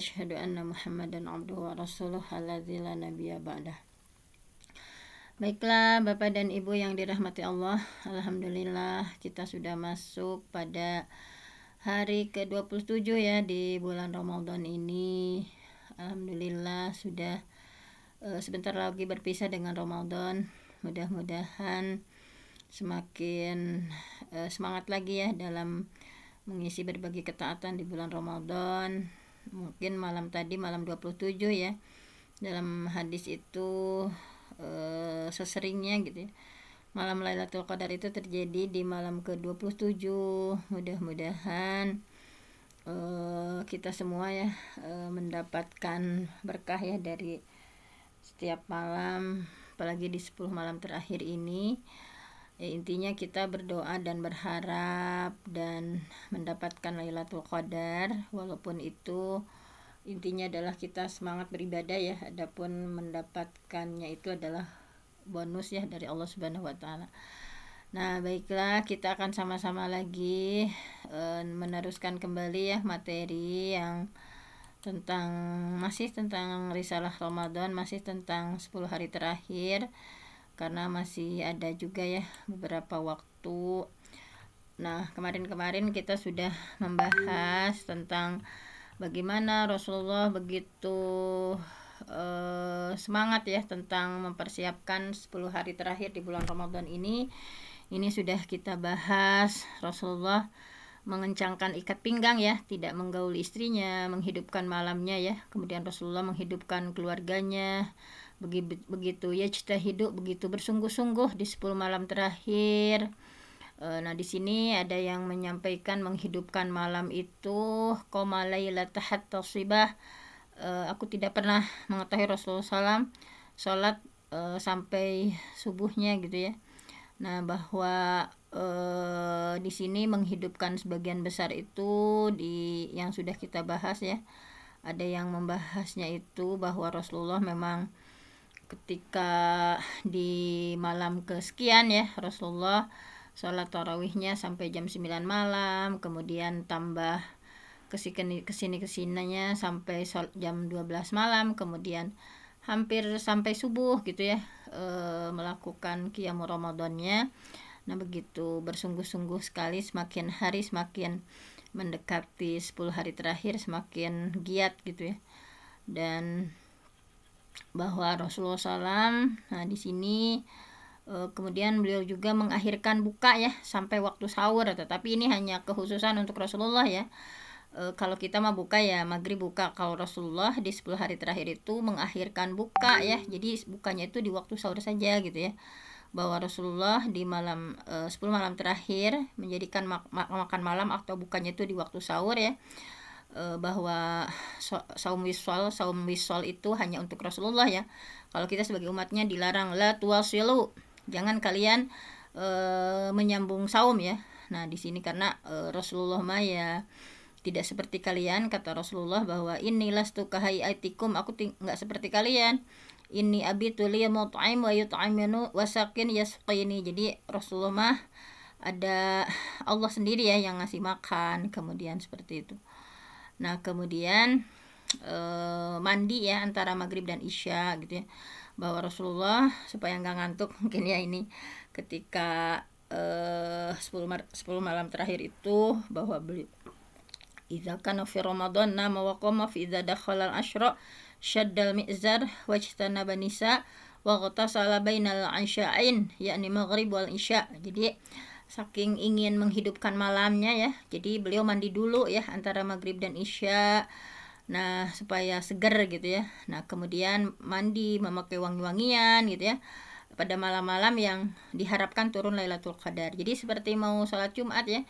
Asyhadu anna Muhammadan abduhu wa rasuluh alladzi la nabiyya ba'dah. Baiklah Bapak dan Ibu yang dirahmati Allah, alhamdulillah kita sudah masuk pada hari ke-27 ya di bulan Ramadan ini. Alhamdulillah sudah sebentar lagi berpisah dengan Ramadan. Mudah-mudahan semakin semangat lagi ya dalam mengisi berbagai ketaatan di bulan Ramadan. Mungkin malam 27 ya, dalam hadis itu seseringnya gitu ya, malam Lailatul Qadar itu terjadi di malam ke-27. Mudah-mudahan kita semua ya mendapatkan berkah ya dari setiap malam, apalagi di 10 malam terakhir ini. Ya, intinya kita berdoa dan berharap dan mendapatkan Lailatul Qadar, walaupun itu intinya adalah kita semangat beribadah ya, adapun mendapatkannya itu adalah bonus ya dari Allah Subhanahu wa taala. Nah, baiklah, kita akan sama-sama lagi meneruskan kembali ya materi yang masih tentang risalah Ramadan, masih tentang 10 hari terakhir, karena masih ada juga ya beberapa waktu. Nah, kemarin kita sudah membahas tentang bagaimana Rasulullah begitu semangat ya tentang mempersiapkan 10 hari terakhir di bulan Ramadan ini. Ini sudah kita bahas, Rasulullah mengencangkan ikat pinggang ya, tidak menggaul istrinya, menghidupkan malamnya ya. Kemudian Rasulullah menghidupkan keluarganya. Begitu ya hidup begitu bersungguh-sungguh di 10 malam terakhir. Nah, di sini ada yang menyampaikan menghidupkan malam itu qoma lailata hatta shibah. Aku tidak pernah mengetahui Rasulullah SAW sholat sampai subuhnya gitu ya. Nah, bahwa di sini menghidupkan sebagian besar itu yang sudah kita bahas ya. Ada yang membahasnya itu bahwa Rasulullah memang ketika di malam kesekian ya, Rasulullah sholat tarawihnya sampai jam 9 malam, kemudian tambah kesininya sampai jam 12 malam, kemudian hampir sampai subuh gitu ya, melakukan qiyamul Ramadannya. Nah, begitu bersungguh-sungguh sekali, semakin hari semakin mendekati 10 hari terakhir semakin giat gitu ya. Dan bahwa Rasulullah SAW, nah di sini kemudian beliau juga mengakhirkan buka ya sampai waktu sahur, tetapi ini hanya kekhususan untuk Rasulullah ya. Kalau kita mah buka ya maghrib buka, kalau Rasulullah di 10 hari terakhir itu mengakhirkan buka ya, jadi bukanya itu di waktu sahur saja gitu ya. Bahwa Rasulullah di malam 10 malam terakhir menjadikan makan malam atau bukanya itu di waktu sahur ya. Bahwa saum wisol itu hanya untuk Rasulullah ya. Kalau kita sebagai umatnya dilarang, la tuwasilu, jangan kalian menyambung saum ya. Nah, di sini karena Rasulullah mah ya tidak seperti kalian, kata Rasulullah bahwa inilah hayatikum, aku nggak seperti kalian. Ini abitu liyamut'im wa yut'iminu wasakin yasqini. Jadi Rasulullah mah ada Allah sendiri ya yang ngasih makan, kemudian seperti itu. Nah, kemudian mandi ya antara maghrib dan isya gitu ya, bahwa Rasulullah supaya nggak ngantuk mungkin ya, ini ketika 10 malam terakhir itu, bahwa beliau idza kana fi ramadan nama wa qama fi idza dakhala al-ashra syaddal mi'zar wajtanaba nisa wa ghatasala bainal isha'ain yakni maghrib wal isya. Jadi saking ingin menghidupkan malamnya ya, jadi beliau mandi dulu ya antara maghrib dan isya, nah supaya segar gitu ya. Nah, kemudian mandi memakai wangi-wangian gitu ya pada malam-malam yang diharapkan turun Lailatul Qadar. Jadi seperti mau sholat Jumat ya,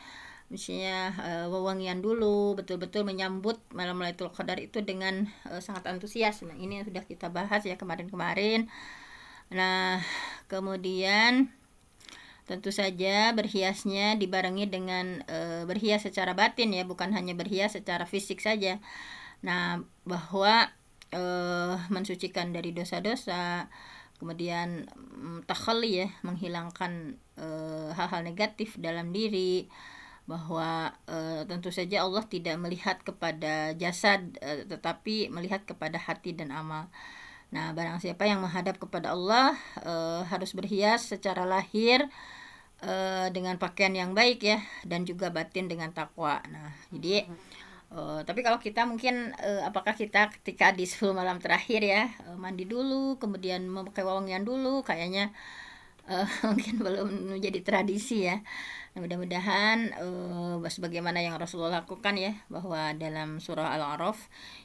misalnya wewangian dulu, betul-betul menyambut malam Lailatul Qadar itu dengan sangat antusias. Nah, ini yang sudah kita bahas ya kemarin. Nah, kemudian tentu saja berhiasnya dibarengi dengan berhias secara batin ya, bukan hanya berhias secara fisik saja. Nah, bahwa mensucikan dari dosa-dosa, kemudian takhalli ya, menghilangkan hal-hal negatif dalam diri, bahwa tentu saja Allah tidak melihat kepada jasad, tetapi melihat kepada hati dan amal. Nah, barang siapa yang menghadap kepada Allah harus berhias secara lahir dengan pakaian yang baik ya, dan juga batin dengan takwa. Nah, jadi tapi kalau kita mungkin apakah kita ketika di 10 malam terakhir ya mandi dulu, kemudian memakai wewangian dulu, kayaknya mungkin belum menjadi tradisi ya. Nah, mudah-mudahan sebagaimana yang Rasulullah lakukan ya, bahwa dalam surah Al-A'raf,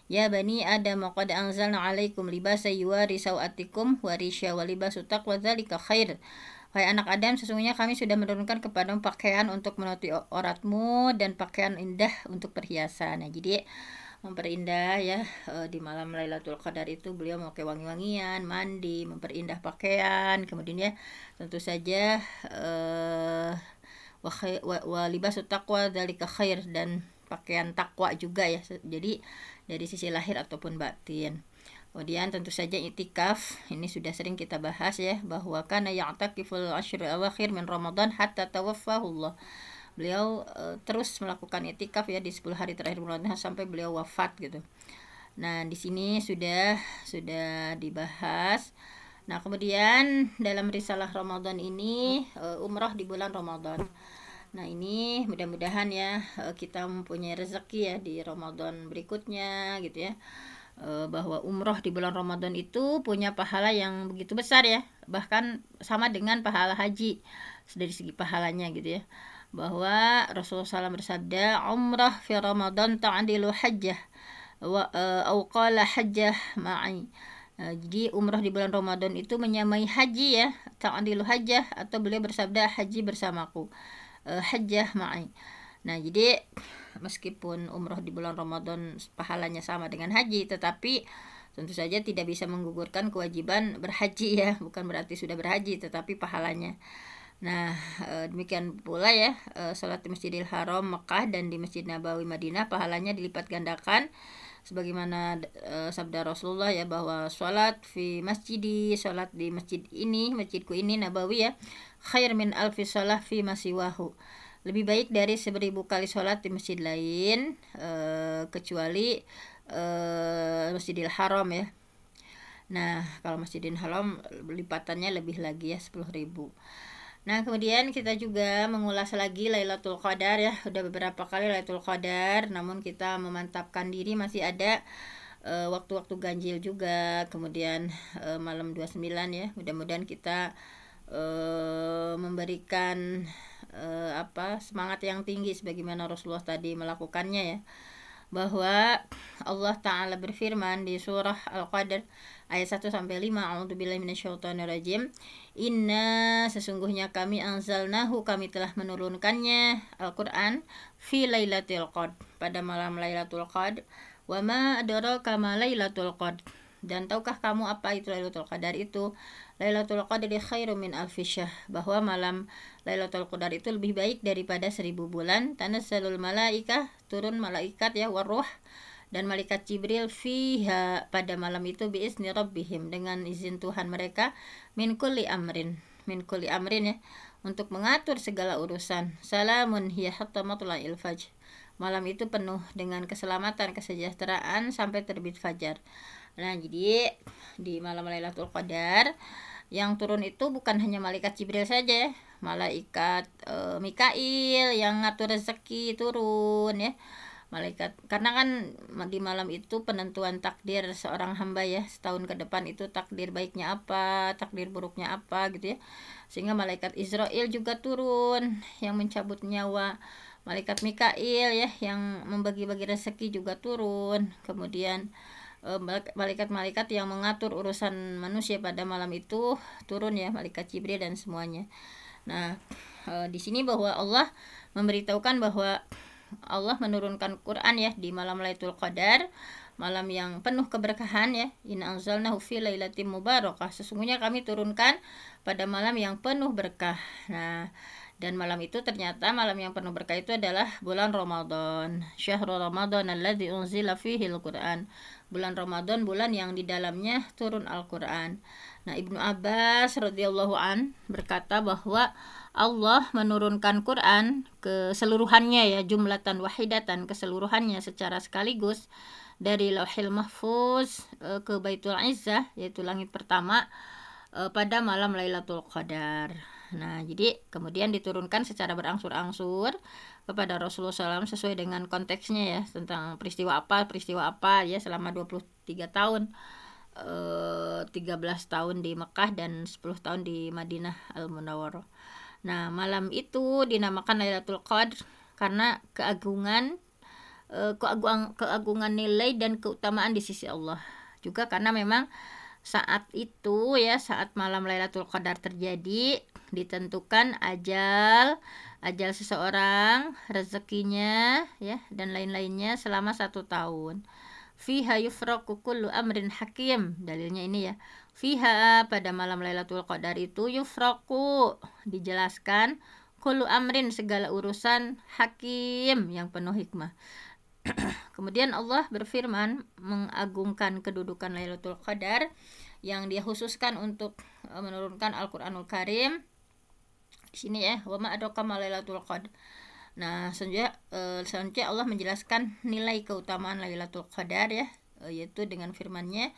ya bani Adam qad anzalna 'alaikum libasa yuwari sawatikum wa risya wa libasu taqwa dzalika khair. Wahai anak Adam, sesungguhnya kami sudah menurunkan kepadamu pakaian untuk menutupi auratmu dan pakaian indah untuk perhiasan. Nah, jadi memperindah ya di malam Lailatul Qadar itu beliau memakai wangi-wangian, mandi, memperindah pakaian, kemudian ya tentu saja wa libasu taqwa dzalika khair, dan pakaian takwa juga ya. Jadi dari sisi lahir ataupun batin. Kemudian tentu saja itikaf, ini sudah sering kita bahas ya, bahwa kana ya'takiful ashrul awakhir min Ramadan hatta tawaffahullah. Beliau terus melakukan itikaf ya di 10 hari terakhir Ramadan sampai beliau wafat gitu. Nah, di sini sudah dibahas. Nah, kemudian dalam risalah Ramadan ini umrah di bulan Ramadan. Nah, ini mudah-mudahan ya kita mempunyai rezeki ya di Ramadan berikutnya gitu ya. Bahwa umroh di bulan Ramadan itu punya pahala yang begitu besar ya, bahkan sama dengan pahala haji dari segi pahalanya gitu ya, bahwa Rasulullah SAW bersabda, umrah fi Ramadan ta'dilu hajjah wa au qala hajjah ma'i. Jadi umrah di bulan Ramadan itu menyamai haji ya, ta'dilu hajjah, atau beliau bersabda haji bersamaku, hajjah ma'i. Nah, jadi meskipun umroh di bulan Ramadan pahalanya sama dengan haji, tetapi tentu saja tidak bisa menggugurkan kewajiban berhaji ya, bukan berarti sudah berhaji tetapi pahalanya. Nah, demikian pula ya salat di Masjidil Haram Mekah dan di Masjid Nabawi Madinah pahalanya dilipat gandakan, sebagaimana sabda Rasulullah ya, bahwa salat salat di masjid ini, masjidku ini Nabawi ya, khair min alfi salah fi masiwahu, lebih baik dari 1000 kali sholat di masjid lain kecuali Masjidil Haram ya. Nah, kalau Masjidil Haram lipatannya lebih lagi ya, 10.000. Nah, kemudian kita juga mengulas lagi Lailatul Qadar ya. Udah beberapa kali Lailatul Qadar, namun kita memantapkan diri masih ada waktu-waktu ganjil juga. Kemudian malam 29 ya. Mudah-mudahan kita memberikan semangat yang tinggi sebagaimana Rasulullah tadi melakukannya ya, bahwa Allah Ta'ala berfirman di surah Al-Qadr ayat 1-5, a'udzubillahi minasyaitonirrajim, inna, sesungguhnya kami anzalnahu, kami telah menurunkannya Al-Quran, fi lailatul qadr, pada malam Lailatul Qadr, wa ma adraka ma lailatul qadr, dan tahukah kamu apa itu Lailatul Qadar itu? Lailatul Qadri khairum min alfi syahr, bahwa malam Lailatul Qadar itu lebih baik daripada 1000 bulan. Tanazzalul malaikah, turun malaikat ya, waruh, dan malaikat Jibril fiha, pada malam itu, biizni rabbihim, dengan izin Tuhan mereka, min kulli amrin ya, untuk mengatur segala urusan. Salamun hiya hatta matla'il fajr, malam itu penuh dengan keselamatan, kesejahteraan sampai terbit fajar. Nah, jadi di malam Lailatul Qadar yang turun itu bukan hanya malaikat Jibril saja, malaikat Mikail yang ngatur rezeki turun ya. Malaikat, karena kan di malam itu penentuan takdir seorang hamba ya, setahun ke depan itu takdir baiknya apa, takdir buruknya apa gitu ya. Sehingga malaikat Israel juga turun yang mencabut nyawa. Malaikat Mikail ya yang membagi-bagi rezeki juga turun. Kemudian malaikat-malaikat yang mengatur urusan manusia pada malam itu turun ya, malaikat Jibril dan semuanya. Nah, di sini bahwa Allah memberitahukan bahwa Allah menurunkan Quran ya di malam Lailatul Qadar, malam yang penuh keberkahan ya. Inna anzalnahu fi lailatin mubarakah, sesungguhnya kami turunkan pada malam yang penuh berkah. Nah, dan malam itu ternyata malam yang penuh berkah itu adalah bulan Ramadan. Syahrul Ramadan alladzi unzila fihi al-Qur'an Bulan Ramadan bulan yang di dalamnya turun Al-Qur'an. Nah, Ibnu Abbas radhiyallahu an berkata bahwa Allah menurunkan Quran keseluruhannya ya, jumlatan wahidatan, keseluruhannya secara sekaligus dari Lauhil Mahfuz ke Baitul Izzah, yaitu langit pertama, pada malam Lailatul Qadar. Nah, jadi kemudian diturunkan secara berangsur-angsur kepada Rasulullah SAW sesuai dengan konteksnya ya, tentang peristiwa apa ya, selama 23 tahun, 13 tahun di Mekah dan 10 tahun di Madinah Al-Munawwarah. Nah, malam itu dinamakan Lailatul Qadar karena keagungan nilai dan keutamaan di sisi Allah. Juga karena memang saat itu ya, saat malam Lailatul Qadar terjadi, ditentukan ajal seseorang, rezekinya ya, dan lain-lainnya selama 1 tahun. Fiha yufraqu kullu amrin hakim. Dalilnya ini ya. Fiha, pada malam Lailatul Qadar itu, yufraqu, dijelaskan, kullu amrin, segala urusan, hakim, yang penuh hikmah. Kemudian Allah berfirman mengagungkan kedudukan Lailatul Qadar yang dia khususkan untuk menurunkan Al-Qur'anul Karim. Di sini ya, wa ma adraka ma Lailatul Qadar. Nah, selanjutnya Allah menjelaskan nilai keutamaan Lailatul Qadar ya, yaitu dengan firman-Nya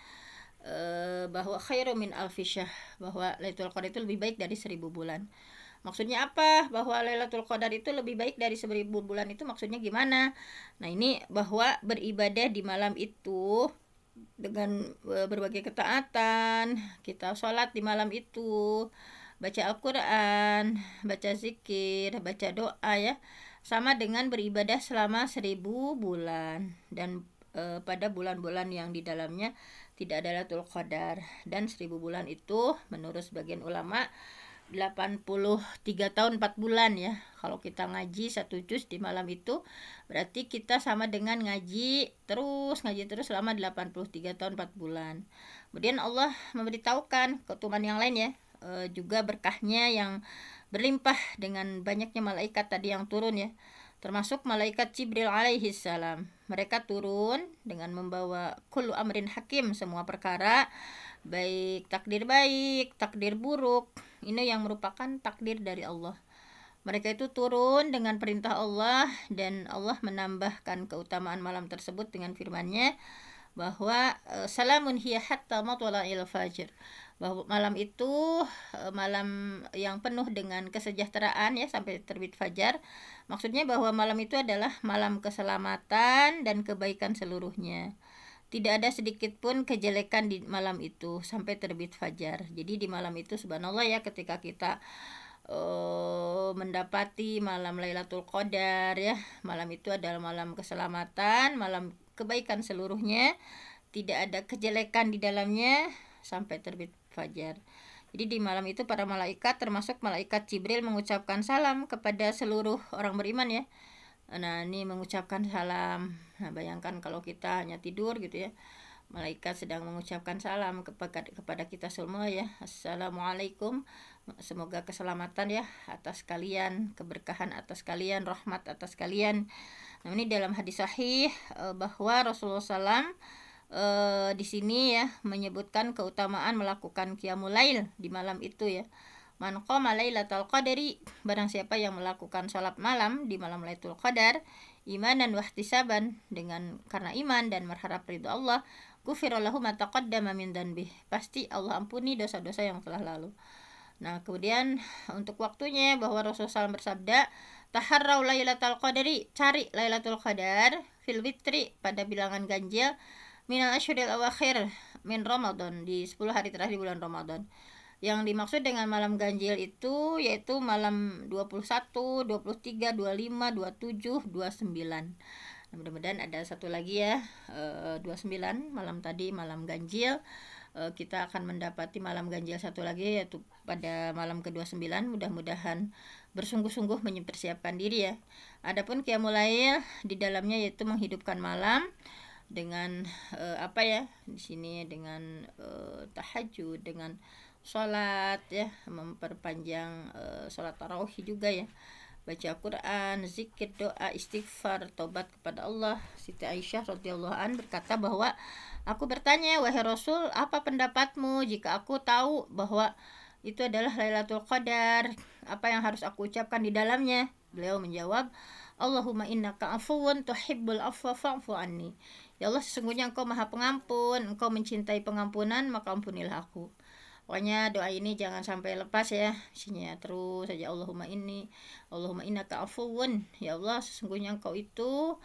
bahwa khairu min alfi syahr, bahwa Lailatul Qadar itu lebih baik dari 1000 bulan. Maksudnya apa? Bahwa Lailatul Qadar itu lebih baik dari 1000 bulan, itu maksudnya gimana? Nah, ini bahwa beribadah di malam itu dengan berbagai ketaatan, kita sholat di malam itu, baca Al-Quran, baca zikir, baca doa ya, sama dengan beribadah selama 1000 bulan. Dan pada bulan-bulan yang di dalamnya tidak ada Lailatul Qadar. Dan 1000 bulan itu menurut sebagian ulama 83 tahun 4 bulan ya. Kalau kita ngaji 1 juz di malam itu, berarti kita sama dengan ngaji terus selama 83 tahun 4 bulan. Kemudian Allah memberitahukan keutamaan yang lain ya, juga berkahnya yang berlimpah dengan banyaknya malaikat tadi yang turun ya, termasuk malaikat Jibril alaihi salam. Mereka turun dengan membawa kullu amrin hakim, semua perkara baik takdir buruk, ini yang merupakan takdir dari Allah. Mereka itu turun dengan perintah Allah, dan Allah menambahkan keutamaan malam tersebut dengan firman-Nya bahwa salamun hiya hatta matla'il fajr, bahwa malam itu malam yang penuh dengan kesejahteraan ya, sampai terbit fajar. Maksudnya bahwa malam itu adalah malam keselamatan dan kebaikan seluruhnya. Tidak ada sedikit pun kejelekan di malam itu sampai terbit fajar. Jadi di malam itu subhanallah ya, ketika kita mendapati malam Lailatul Qadar ya, malam itu adalah malam keselamatan, malam kebaikan seluruhnya, tidak ada kejelekan di dalamnya sampai terbit fajar. Jadi di malam itu para malaikat, termasuk malaikat Jibril, mengucapkan salam kepada seluruh orang beriman ya. Nah, ini mengucapkan salam. Nah, bayangkan kalau kita hanya tidur gitu ya, malaikat sedang mengucapkan salam kepada kita semua ya. Assalamualaikum, semoga keselamatan ya atas kalian, keberkahan atas kalian, rahmat atas kalian. Nah, ini dalam hadis sahih bahwa Rasulullah SAW di sini ya menyebutkan keutamaan melakukan qiyamul lail di malam itu ya. Man qama lailatul qadari, barang siapa yang melakukan sholat malam di malam Lailatul Qadar, imanan wa ihtisaban, dengan karena iman dan berharap ridha Allah, ghufira lahu ma taqaddama min dzanbih, pasti Allah ampuni dosa-dosa yang telah lalu. Nah, kemudian untuk waktunya bahwa Rasulullah SAW bersabda, taharrau lailatul qadari, cari Lailatul Qadar, fil witri, pada bilangan ganjil, minal asyuril awakhir min Ramadan, di 10 hari terakhir di bulan Ramadan. Yang dimaksud dengan malam ganjil itu yaitu malam 21, 23, 25, 27, 29. Nah, mudah-mudahan ada satu lagi ya, 29 malam tadi, malam ganjil. Kita akan mendapati malam ganjil satu lagi yaitu pada malam ke-29. Mudah-mudahan bersungguh-sungguh mempersiapkan diri ya. Adapun qiyamul lail di dalamnya yaitu menghidupkan malam dengan apa ya? Di sini dengan tahajud, dengan sholat ya, memperpanjang sholat tarawih juga ya, baca Quran, zikir, doa, istighfar, taubat kepada Allah. Siti Aisyah radhiyallahu an berkata bahwa aku bertanya, wahai Rasul, apa pendapatmu jika aku tahu bahwa itu adalah Lailatul Qadar, apa yang harus aku ucapkan di dalamnya? Beliau menjawab, Allahumma innaka afuwun tuhibbul afwa fa'fu anni. Ya Allah, sesungguhnya Engkau Maha Pengampun, Engkau mencintai pengampunan, maka ampunilah aku. Pokoknya doa ini jangan sampai lepas ya, isinya terus saja Allahumma innaka afuwun, ya Allah sesungguhnya Engkau itu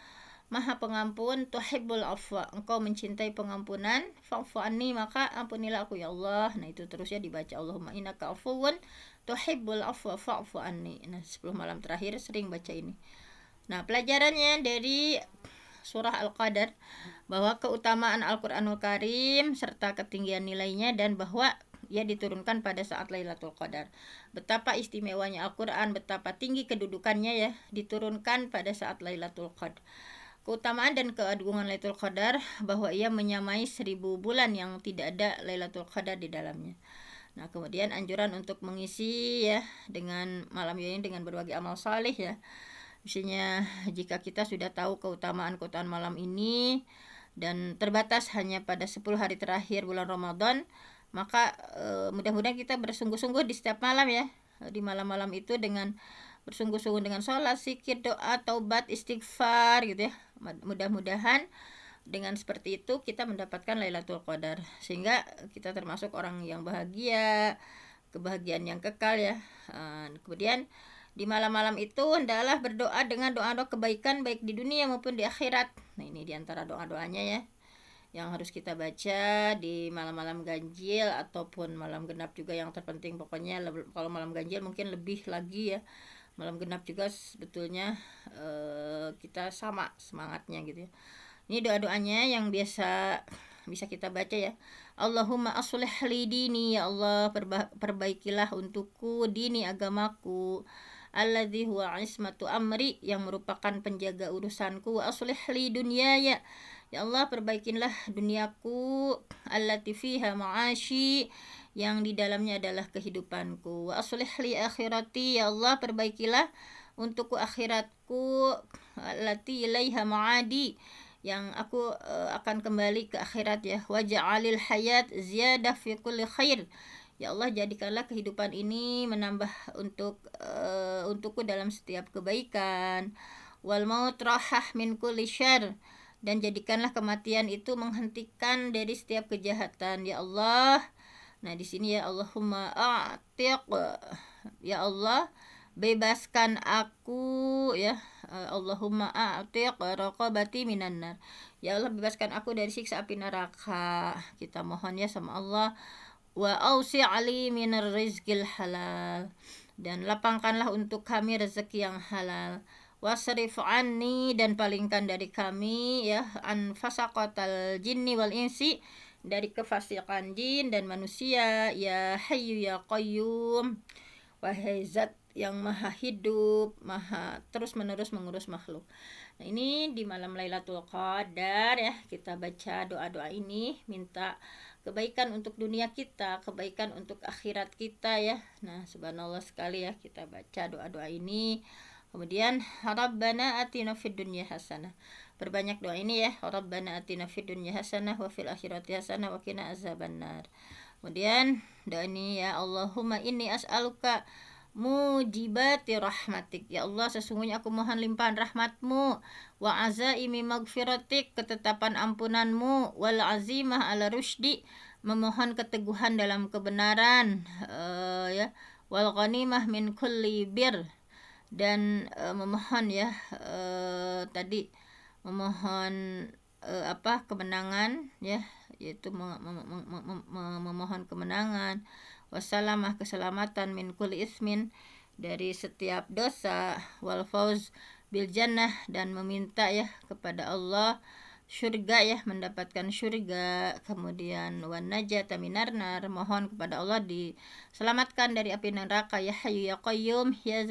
Maha Pengampun, tuhibbul afwa, Engkau mencintai pengampunan, fa'fu anni, maka ampunilah aku ya Allah. Nah itu terus ya dibaca, Allahumma innaka afuwun tuhibbul afwa fa'fu anni. Nah 10 malam terakhir sering baca ini. Nah pelajarannya dari surah Al-Qadar bahwa keutamaan Al-Qur'anul Karim serta ketinggian nilainya, dan bahwa ia diturunkan pada saat Lailatul Qadar. Betapa istimewanya Al-Qur'an, betapa tinggi kedudukannya ya, diturunkan pada saat Lailatul Qadar. Keutamaan dan keagungan Lailatul Qadar bahwa ia menyamai 1000 bulan yang tidak ada Lailatul Qadar di dalamnya. Nah, kemudian anjuran untuk mengisi ya dengan malam ini dengan berbagai amal saleh ya. Misalnya jika kita sudah tahu keutamaan malam ini dan terbatas hanya pada 10 hari terakhir bulan Ramadan, maka mudah-mudahan kita bersungguh-sungguh di setiap malam ya, di malam-malam itu dengan bersungguh-sungguh dengan sholat, zikir, doa, taubat, istighfar gitu ya. Mudah-mudahan dengan seperti itu kita mendapatkan Lailatul Qadar, sehingga kita termasuk orang yang bahagia, kebahagiaan yang kekal ya. Kemudian di malam-malam itu hendaklah berdoa dengan doa-doa kebaikan baik di dunia maupun di akhirat. Nah ini diantara doa-doanya ya yang harus kita baca di malam-malam ganjil ataupun malam genap juga yang terpenting. Pokoknya kalau malam ganjil mungkin lebih lagi ya, malam genap juga sebetulnya kita sama semangatnya gitu ya. Ini doa-doanya yang bisa kita baca ya. Allahumma aslih li dini, ya Allah perbaikilah untukku dini, agamaku, alladzi huwa ismatu amri, yang merupakan penjaga urusanku, wa aslih li dunyaya, ya Allah perbaikilah duniaku, allati fiha ma'ashi, yang di dalamnya adalah kehidupanku, wa aslih li akhirati, ya Allah perbaikilah untukku akhiratku, allati ilaiha ma'adi, yang aku akan kembali ke akhirat ya. Waja'alil hayat ziyadah fi kulli khair, ya Allah jadikanlah kehidupan ini menambah untukku dalam setiap kebaikan. Wal maut rahah min kulli syarr, dan jadikanlah kematian itu menghentikan dari setiap kejahatan ya Allah. Nah di sini ya, Allahumma a'tiq, ya Allah bebaskan aku ya. Allahumma a'tiq raqabati minan nar, ya Allah bebaskan aku dari siksa api neraka. Kita mohon ya sama Allah. Wa ausi'ali minar rizqil halal, dan lapangkanlah untuk kami rezeki yang halal. Wasrif anni, dan palingkan dari kami ya, an fasaqatal jinni wal insi, dari kefasikan jin dan manusia. Ya hayyu ya qayyum, wahai zat yang maha hidup, maha terus menerus mengurus makhluk. Nah ini di malam Lailatul Qadar ya, kita baca doa-doa ini, minta kebaikan untuk dunia kita, kebaikan untuk akhirat kita ya. Nah subhanallah sekali ya kita baca doa-doa ini. Kemudian Rabbana atina fid dunya hasanah, perbanyak doa ini ya. Rabbana atina fid dunya hasanah wa fil akhirati hasanah wa qina azabannar. Kemudian doa ini ya, Allahumma inni as'aluka mujibati rahmatik, ya Allah sesungguhnya aku mohon limpahan rahmatmu, wa azaimi magfiratik, ketetapan ampunanmu, wal azimah ala rusydi, memohon keteguhan dalam kebenaran ya, wal ghanimah min kulli bir, dan memohon ya tadi memohon kemenangan ya, yaitu memohon kemenangan, wassalamah keselamatan, min kulli ismin dari setiap dosa, wal fauz bil jannah, dan meminta ya kepada Allah syurga ya, mendapatkan syurga. Kemudian wan najata minar nar, mohon kepada Allah diselamatkan dari api neraka. Ya hayyu ya qayyum ya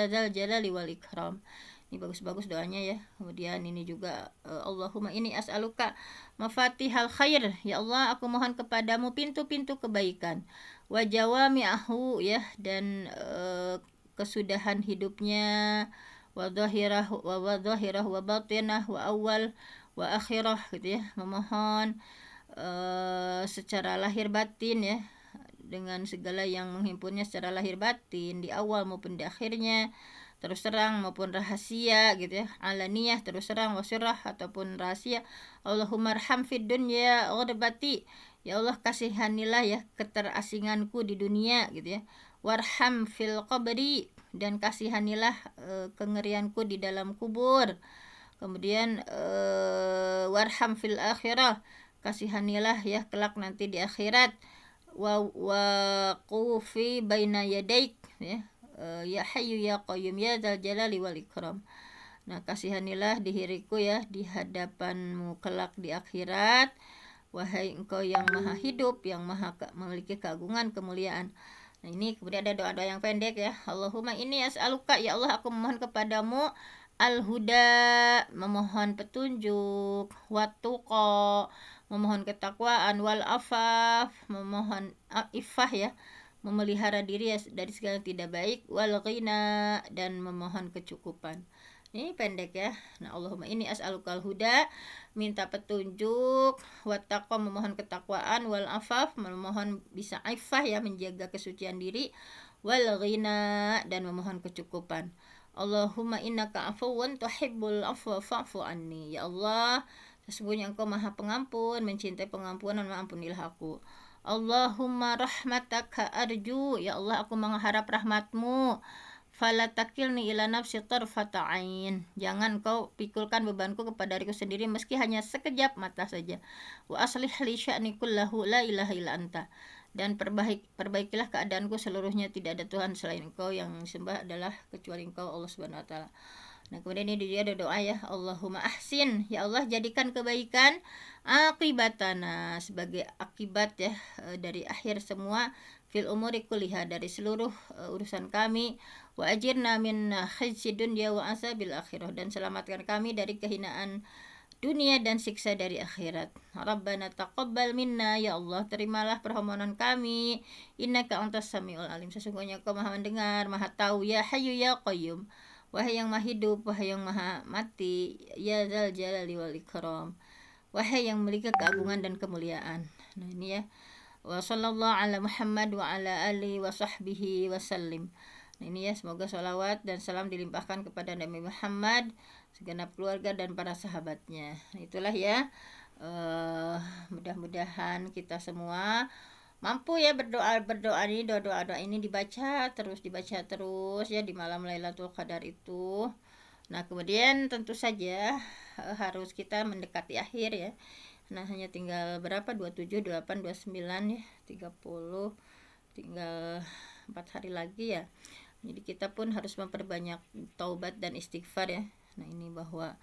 zal jalali wal ikram. Ini bagus-bagus doanya ya. Kemudian ini juga Allahumma ini as'aluka mafatihal khair, ya Allah aku mohon kepadamu pintu-pintu kebaikan, wa jawami'ahu ya, dan kesudahan hidupnya, wa dhahirah wa batinah wa awal wa akhirah gitu ya, memohon secara lahir batin ya, dengan segala yang menghimpunnya secara lahir batin di awal maupun di akhirnya, terus terang maupun rahasia gitu ya, alaniyah terus terang, wasirah ataupun rahasia. Allahumma arham fid dunya ghadabati, ya Allah kasihanilah ya keterasinganku di dunia gitu ya, warham fil qabri, dan kasihanilah kengerianku di dalam kubur. Kemudian warham fil akhirah, kasihanilah ya kelak nanti di akhirat. Wa qufi baina yadaik ya, ya hayyu ya qayyum ya dzal jalali wal ikram. Nah, kasihanilah diriku ya di hadapanmu kelak di akhirat, wahai engkau yang maha hidup, yang maha memiliki keagungan, kemuliaan. Nah, ini kemudian ada doa-doa yang pendek ya. Allahumma inni as'aluka, ya Allah aku memohon kepadamu, al-huda, memohon petunjuk, wattuqa, memohon ketakwaan, wal afaf, memohon ifah ya, memelihara diri dari segala yang tidak baik, wal ghina, dan memohon kecukupan. Ini pendek ya. Nah, Allahumma ini as'alukal huda, minta petunjuk, wattaqwa, memohon ketakwaan, wal afaf, memohon bisa ifah ya, menjaga kesucian diri, wal ghina, dan memohon kecukupan. Allahumma innaka afuwun tuhibbul afwa fa'fu anni, ya Allah sesungguhnya engkau maha pengampun, mencintai pengampunan, ampunilah aku. Allahumma rahmataka arju, ya Allah aku mengharap rahmatmu. Fala takilni ila nafsi tarfata ain, jangan kau pikulkan bebanku kepada diriku sendiri meski hanya sekejap mata saja. Wa aslih li sya'ni kullahu la ilaha illa anta, dan perbaikilah keadaanku seluruhnya, tidak ada Tuhan selain engkau, yang disembah adalah kecuali engkau Allah Subhanahu wa taala. Nah, kemudian ini dia ada doa ya, Allahumma ahsin, ya Allah jadikan kebaikan akibatana, sebagai akibat ya dari akhir semua, fil umuri kulliha, dari seluruh urusan kami, wa ajirna min khizyi dunya wa azabil akhirah, dan selamatkan kami dari kehinaan dunia dan siksa dari akhirat. Rabbana taqabbal minna, ya Allah terimalah permohonan kami, innaka antas samiul alim, sesungguhnya Kau maha mendengar, maha tahu, ya hayyu ya qayyum, wahai yang maha hidup, wahai yang maha mati, ya dzal jalali wal ikram, wahai yang memiliki keagungan dan kemuliaan. Nah, ini ya, wa sallallahu ala Muhammad wa ala alihi wa sahbihi wa sallim. Nah, ini ya, semoga sholawat dan salam dilimpahkan kepada Nabi Muhammad, segenap keluarga dan para sahabatnya. Nah, itulah ya, mudah-mudahan kita semua mampu ya berdoa ini, doa ini dibaca terus ya di malam Lailatul Qadar itu. Nah, kemudian tentu saja harus kita mendekati akhir ya. Nah, hanya tinggal berapa, 27, 8, 29 ya, 30, tinggal 4 hari lagi ya. Jadi kita pun harus memperbanyak taubat dan istighfar ya. Nah, ini bahwa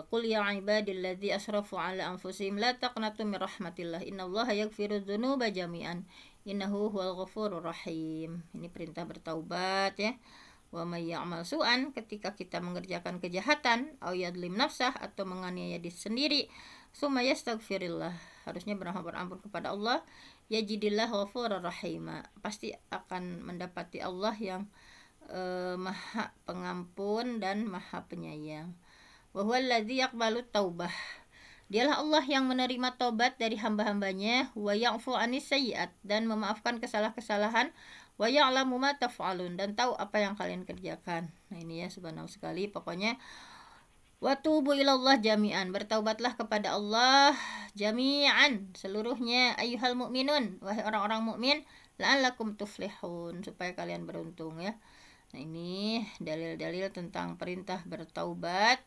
qul ya ibadilladzi asrafu ala anfusihim la taqnatu min rahmatillah innallaha yaghfiru dzunuba jami'an innahu huwal ghafurur rahim. Ini perintah bertaubat ya. Wa may ya'mal su'an, ketika kita mengerjakan kejahatan, au yadlim nafsah, atau menganiaya diri sendiri, summa yastaghfirillah, harusnya bermohon ampun kepada Allah, yajidillah ghafurur rahima, pasti akan mendapati Allah yang maha pengampun dan maha penyayang. Wa huwallazi yaqbalu taubah, dialah Allah yang menerima taubat dari hamba-hambanya, wa ya'fu anis sayyi'at, dan memaafkan kesalahan-kesalahan, wa ya'lamu ma taf'alun, dan tahu apa yang kalian kerjakan. Nah, ini ya, subhanallah sekali. Pokoknya wa tubu ilallah jami'an, bertaubatlah kepada Allah jami'an, seluruhnya, ayyuhal mu'minun, wahai orang-orang mukmin, la'allakum tuflihun, supaya kalian beruntung ya. Nah, ini dalil-dalil tentang perintah bertaubat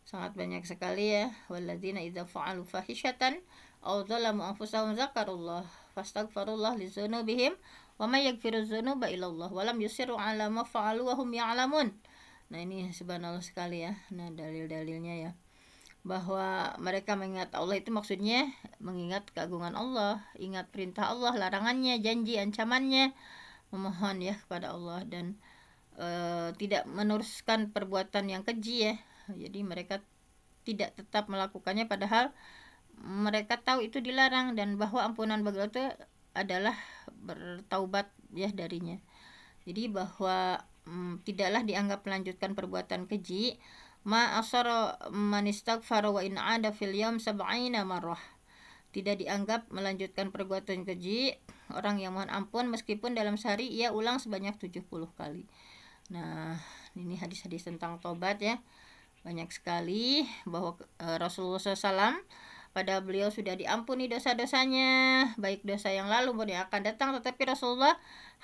sangat banyak sekali ya. Walladzina idza fa'alu fahishatan aw dzalamu anfusahum zakarullah fastaghfirullah lidzunubihim wa may yaghfiru dzunuba illallah wa lam yusirru 'ala ma fa'alu wa hum ya'lamun. Nah, ini subhanallah sekali ya. Nah, dalil-dalilnya ya, bahwa mereka mengingat Allah itu maksudnya mengingat keagungan Allah, ingat perintah Allah, larangannya, janji, ancamannya, memohon ya kepada Allah, dan tidak meneruskan perbuatan yang keji ya. Jadi mereka tidak tetap melakukannya padahal mereka tahu itu dilarang, dan bahwa ampunan bagi Allah itu adalah bertaubat ya darinya. Jadi bahwa tidaklah dianggap melanjutkan perbuatan keji ma asara man istaghfara wa in ada fil yaum sab'ina marrah. Tidak dianggap melanjutkan perbuatan keji orang yang mohon ampun meskipun dalam sehari ia ulang sebanyak 70 kali. Nah, ini hadis-hadis tentang tobat ya. Banyak sekali bahwa Rasulullah SAW pada beliau sudah diampuni dosa-dosanya, baik dosa yang lalu maupun yang akan datang, tetapi Rasulullah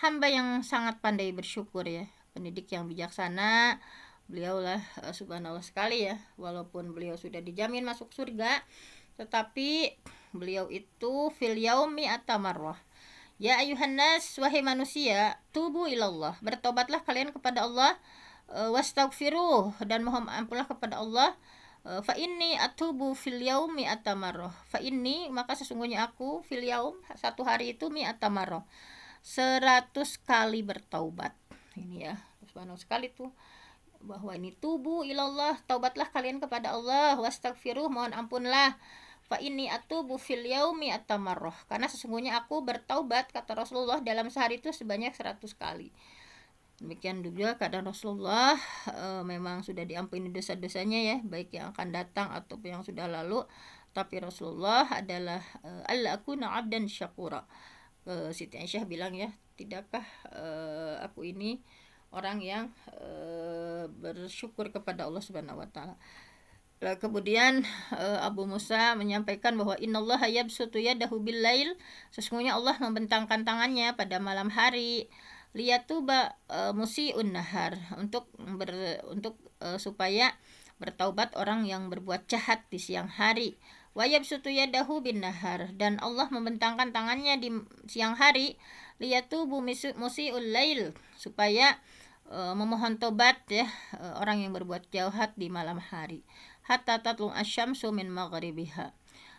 hamba yang sangat pandai bersyukur ya, pendidik yang bijaksana. Beliaulah subhanallah sekali ya, walaupun beliau sudah dijamin masuk surga, tetapi beliau itu fil yaumi atamarrah. Ya ayuhan nas, wahai manusia, tubu ilallah, bertobatlah kalian kepada Allah, wastaghfiruh, dan mohon ampunlah kepada Allah. Fa inni atubu fil yaumi atamarrah. Fa inni, maka sesungguhnya aku fil yaum, satu hari itu atamarrah, 100 kali bertaubat. Ini ya, subhanallah sekali tuh, bahwa ini tubu ilallah, taubatlah kalian kepada Allah, wastaghfiruh, mohon ampunlah. Fa inni atubu fil yaumi atamarrah, karena sesungguhnya aku bertaubat, kata Rasulullah, dalam sehari itu sebanyak 100 kali. Demikian juga keadaan Rasulullah, memang sudah diampuni dosa-dosanya ya, baik yang akan datang ataupun yang sudah lalu. Tapi Rasulullah adalah alla akuna abdan syakura. Siti Aisyah bilang ya, tidakkah aku ini orang yang bersyukur kepada Allah Subhanahu wa taala. Kemudian Abu Musa menyampaikan bahwa innallaha yabsutu yadahu bil lail, sesungguhnya Allah membentangkan tangannya pada malam hari, liyatuba musiun nahar, untuk supaya bertaubat orang yang berbuat jahat di siang hari. Wa yabsutu yadahu bin nahar, dan Allah membentangkan tangannya di siang hari, liyatubu musiul lail, supaya memohon tobat ya orang yang berbuat jahat di malam hari. Hatta tatlu asyamsu min maghribiha.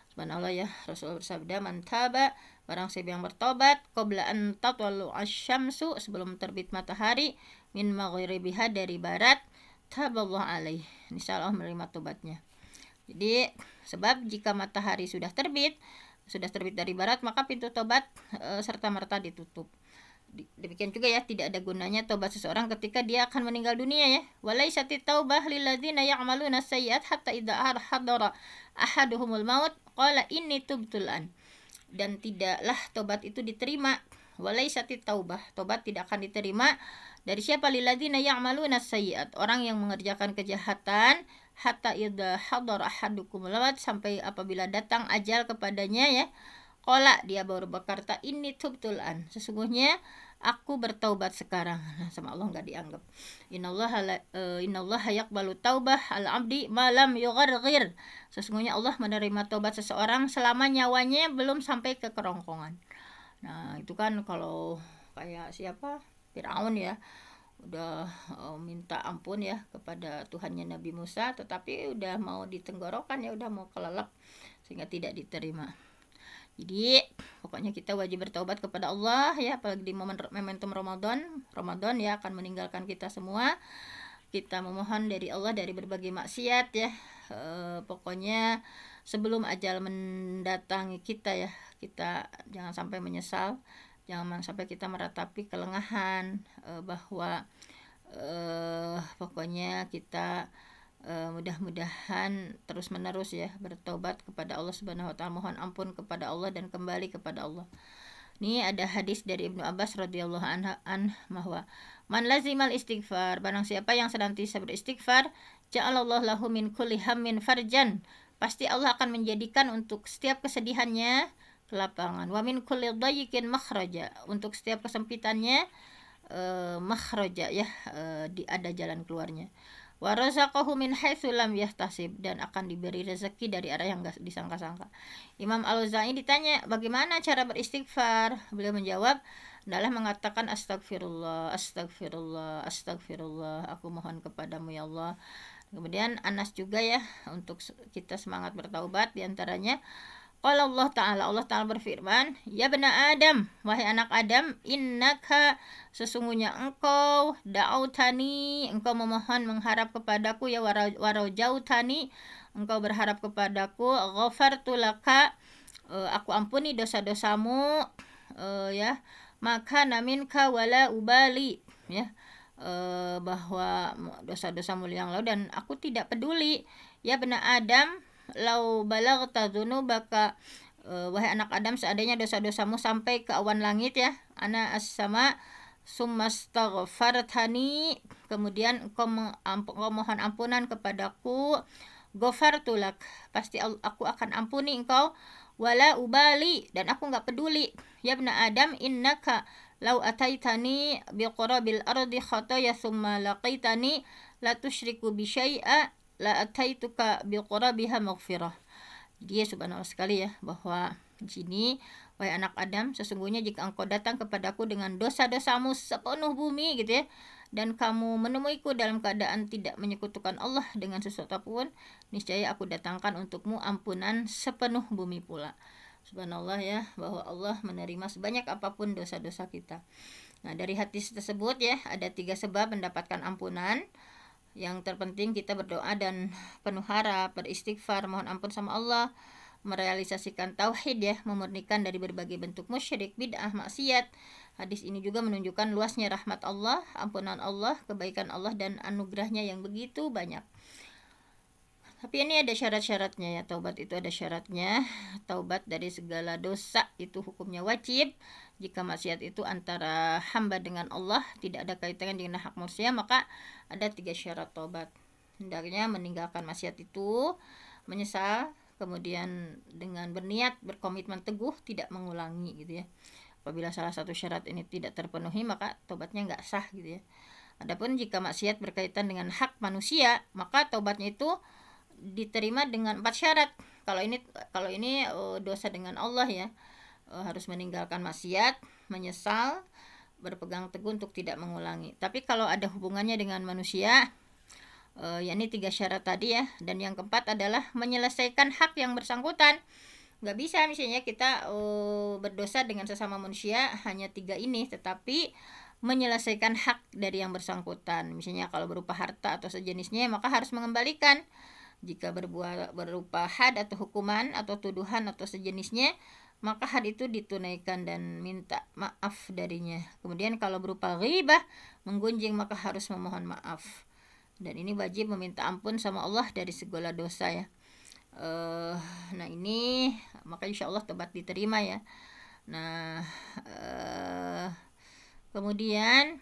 Subhanallah ya, Rasul bersabda, man taba, barang siapa yang bertobat, qabla an tatlu asyamsu, sebelum terbit matahari, min maghribiha, dari barat, taballahu alaih, insyaallah menerima tobatnya. Jadi sebab jika matahari sudah terbit dari barat, maka pintu tobat serta merta ditutup. Demikian juga ya, tidak ada gunanya tobat seseorang ketika dia akan meninggal dunia ya. Walaisati taubah lil ladzina ya'maluna sayyi'at hatta idza hadara ahaduhumul maut qala inni tubtul an. Dan tidaklah tobat itu diterima. Walaisati taubah, tobat tidak akan diterima dari siapa? Lil ladzina ya'maluna sayyi'at, orang yang mengerjakan kejahatan, hatta idza hadara ahadukumul maut, sampai apabila datang ajal kepadanya ya. Qala, dia baru berkata, ini tubtul an, sesungguhnya aku bertaubat sekarang. Nah, sama Allah nggak dianggap. Innallaha yaqbalu taubah al-abdi ma lam yugharghir, sesungguhnya Allah menerima taubat seseorang selama nyawanya belum sampai ke kerongkongan. Nah, itu kan kalau kayak siapa? Firaun ya, udah minta ampun ya kepada Tuhannya Nabi Musa, tetapi udah mau ditenggorokan ya, udah mau kelelep, sehingga tidak diterima. Jadi pokoknya kita wajib bertaubat kepada Allah ya, apalagi di momentum Ramadan ya, akan meninggalkan kita semua. Kita memohon dari Allah dari berbagai maksiat ya. Pokoknya sebelum ajal mendatangi kita ya, kita jangan sampai menyesal, jangan sampai kita meratapi kelengahan, bahwa pokoknya kita mudah-mudahan terus menerus ya bertobat kepada Allah Subhanahu wa taala, mohon ampun kepada Allah dan kembali kepada Allah. Ini ada hadis dari Ibnu Abbas radhiyallahu anhu bahwa man lazimal istighfar, barang siapa yang senantiasa beristighfar, ja'alallahu lahu min kulli hammin farjan, pasti Allah akan menjadikan untuk setiap kesedihannya kelapangan. Wa min kulli dayyikin makhraja, untuk setiap kesempitannya makhraja ya, ada jalan keluarnya. Wa razaqahu min haitsu lam yahtasib, dan akan diberi rezeki dari arah yang enggak disangka-sangka. Imam Al-Auza'i ditanya, bagaimana cara beristighfar? Beliau menjawab, adalah mengatakan astagfirullah, astagfirullah, astagfirullah, aku mohon kepadamu ya Allah. Kemudian Anas juga ya, untuk kita semangat bertaubat, diantaranya qala Allah Ta'ala berfirman, ya bena Adam, wahai anak Adam, innaka, sesungguhnya engkau, da'autani, engkau memohon mengharap kepadaku ya, warajautani, engkau berharap kepadaku, ghafartu laka, aku ampuni dosa-dosamu ya, maka naminka wala ubali ya, bahwa dosa-dosamu yang lalu dan aku tidak peduli. Ya bena Adam, lau balagta dzunubaka, wahai anak Adam, seandainya dosa-dosamu sampai ke awan langit ya, ana as-sama summastaghfartani, kemudian engkau mohon ampunan kepadaku, ghafartulak, pasti aku akan ampuni engkau, wala ubali, dan aku nggak peduli. Ya bena Adam, innaka lau ataitani biqurabil ardi khataya thumma laqaitani la tusyriku bi syai'a la ataituka biqurabiha maghfirah. Dia subhanallah sekali ya, bahwa di sini, wahai anak Adam, sesungguhnya jika engkau datang kepadaku dengan dosa-dosamu sepenuh bumi gitu ya, dan kamu menemuiku dalam keadaan tidak menyekutukan Allah dengan sesuatu apapun, niscaya aku datangkan untukmu ampunan sepenuh bumi pula. Subhanallah ya, bahwa Allah menerima sebanyak apapun dosa-dosa kita. Nah, dari hadis tersebut ya, ada 3 sebab mendapatkan ampunan. Yang terpenting kita berdoa dan penuh harap, beristighfar, mohon ampun sama Allah, merealisasikan tauhid ya, memurnikan dari berbagai bentuk musyrik, bid'ah, maksiat. Hadis ini juga menunjukkan luasnya rahmat Allah, ampunan Allah, kebaikan Allah, dan anugerahnya yang begitu banyak. Tapi ini ada syarat-syaratnya ya, taubat itu ada syaratnya. Taubat dari segala dosa itu hukumnya wajib. Jika maksiat itu antara hamba dengan Allah, tidak ada kaitannya dengan hak manusia, maka ada 3 syarat taubat. Hendaknya meninggalkan maksiat itu, menyesal, kemudian dengan berniat, berkomitmen teguh, tidak mengulangi gitu ya. Apabila salah satu syarat ini tidak terpenuhi, maka taubatnya nggak sah gitu ya. Adapun jika maksiat berkaitan dengan hak manusia, maka taubatnya itu diterima dengan 4 syarat. Kalau ini dosa dengan Allah ya, harus meninggalkan maksiat, menyesal, berpegang teguh untuk tidak mengulangi. Tapi kalau ada hubungannya dengan manusia, yakni 3 syarat tadi ya, dan yang keempat adalah menyelesaikan hak yang bersangkutan. Nggak bisa misalnya kita berdosa dengan sesama manusia hanya 3 ini, tetapi menyelesaikan hak dari yang bersangkutan. Misalnya kalau berupa harta atau sejenisnya, maka harus mengembalikan. Jika berupa had atau hukuman atau tuduhan atau sejenisnya, maka had itu ditunaikan dan minta maaf darinya. Kemudian kalau berupa ghibah, menggunjing, maka harus memohon maaf. Dan ini wajib meminta ampun sama Allah dari segala dosa ya. Nah ini maka insya Allah tobat diterima ya. Nah kemudian,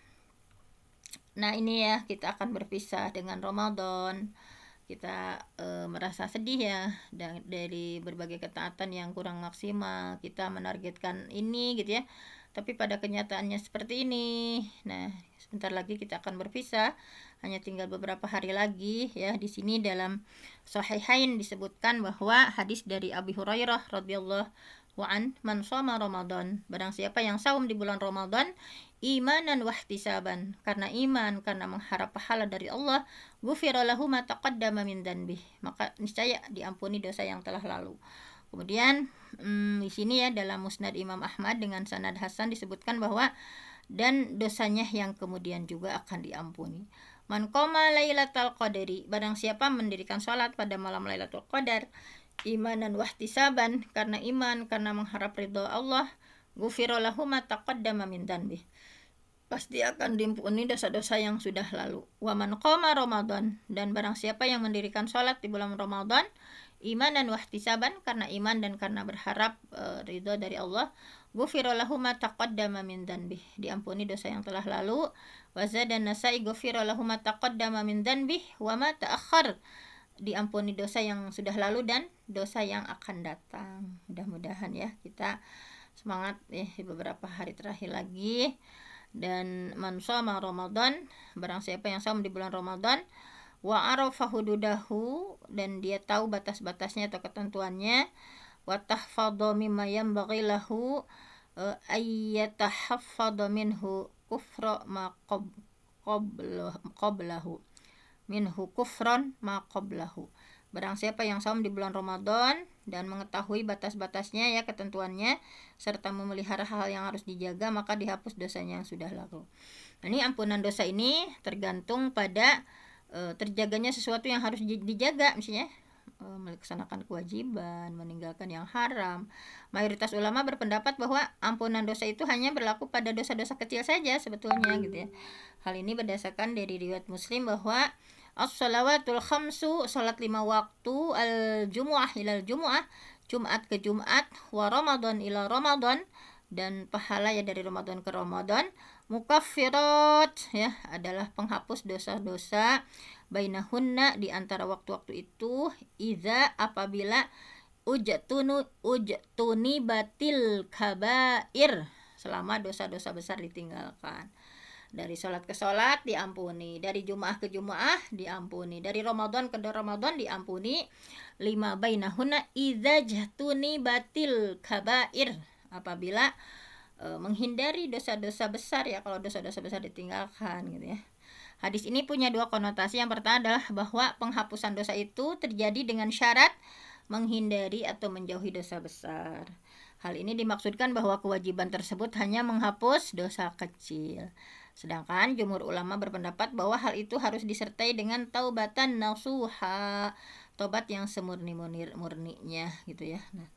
nah ini ya, kita akan berpisah dengan Ramadan. Kita merasa sedih ya dari berbagai ketaatan yang kurang maksimal. Kita menargetkan ini gitu ya, tapi pada kenyataannya seperti ini. Nah, sebentar lagi kita akan berpisah, hanya tinggal beberapa hari lagi ya. Di sini dalam Sahihain disebutkan bahwa hadis dari Abi Hurairah radhiyallahu an, man shoma Ramadan, barang siapa yang saum di bulan Ramadan, imanan wahtisaban, karena iman, karena mengharap pahala dari Allah, ghufira lahu ma taqaddama min dzanbih, maka niscaya diampuni dosa yang telah lalu. Kemudian di sini ya, dalam Musnad Imam Ahmad dengan sanad hasan disebutkan bahwa dan dosanya yang kemudian juga akan diampuni. Man qoma lailatul qadri, barang siapa mendirikan salat pada malam Lailatul Qadar, imanan wahtisaban, karena iman, karena mengharap ridha Allah, ghufira lahu ma taqaddama min dzanbih, pasti akan diampuni dosa-dosa yang sudah lalu. Wa man qama Ramadan, dan barang siapa yang mendirikan salat di bulan Ramadan, imanan wahtisaban, karena iman dan karena berharap ridha dari Allah, ghufira lahu ma taqaddama min dzanbih, diampuni dosa yang telah lalu. Wa zada Nasai, ghufira lahu ma taqaddama min dzanbih wa ma ta'akhkhar, diampuni dosa yang sudah lalu dan dosa yang akan datang. Mudah-mudahan ya kita semangat ya beberapa hari terakhir lagi. Dan man shoma Ramadan, barang siapa yang saum di bulan Ramadan, wa arafa hududahu, dan dia tahu batas-batasnya atau ketentuannya, wa tahfadha mimma yanbaghi lahu ayyatahaffadha minhu kufra ma qablahu minhu kufran ma qablahu. Barang siapa yang saum di bulan Ramadan dan mengetahui batas-batasnya ya, ketentuannya, serta memelihara hal yang harus dijaga, maka dihapus dosanya yang sudah lalu. Nah, ini ampunan dosa ini tergantung pada terjaganya sesuatu yang harus dijaga. Misalnya melaksanakan kewajiban, meninggalkan yang haram. Mayoritas ulama berpendapat bahwa ampunan dosa itu hanya berlaku pada dosa-dosa kecil saja sebetulnya gitu ya. Hal ini berdasarkan dari riwayat Muslim bahwa as-salawatul khamsu, salat 5 waktu, al-jumu'ah ilal jumu'ah, Jumat ke Jumat, wa Ramadan ila Ramadan, dan pahala ya dari Ramadan ke Ramadan, mukaffirat ya adalah penghapus dosa-dosa, bainahunna di antara waktu-waktu itu, iza apabila ujtuni batil kabair, selama dosa-dosa besar ditinggalkan. Dari sholat ke sholat diampuni, dari Jumaah ke Jumaah diampuni, dari Ramadan ke Ramadan diampuni. 5 bainahunna idza jahtuni batil kabair, apabila menghindari dosa-dosa besar ya, kalau dosa-dosa besar ditinggalkan gitu ya. Hadis ini punya dua konotasi. Yang pertama adalah bahwa penghapusan dosa itu terjadi dengan syarat menghindari atau menjauhi dosa besar. Hal ini dimaksudkan bahwa kewajiban tersebut hanya menghapus dosa kecil. Sedangkan jumhur ulama berpendapat bahwa hal itu harus disertai dengan taubatan nasuha, tobat yang semurni-murninya gitu ya. Nah,